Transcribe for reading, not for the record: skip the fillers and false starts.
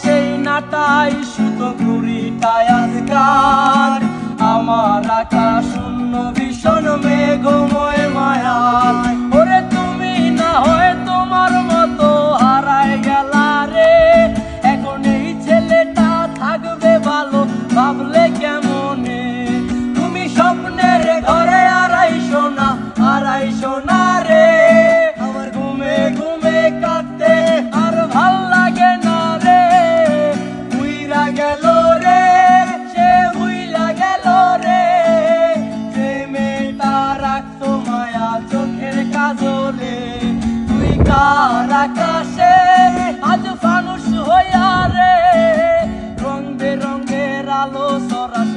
সেই নাটাই সুতো কুড়িটায় আজকার আমার আকাশ শূন্য ভীষণ মেঘময় মায়া ওরে তুমি না হয় তোমার মতো হারায় গেলা রে এখন এই ছেলেটা থাকবে ভালো ভাবলে কেমনে তুমি স্বপ্নের ঘরে আড়াইশো না রে আমার ঘুমে ঘুমে কাঁদতে আর ভাল লাগে না রে উইরা গেল রে সে উইলা গেল রে যে মেয়েটা রাখতো মায়া চোখের কাজলে তুই কার আকাশে আজ ফানুস হইয়া রে রং বেরঙের আলো সরাস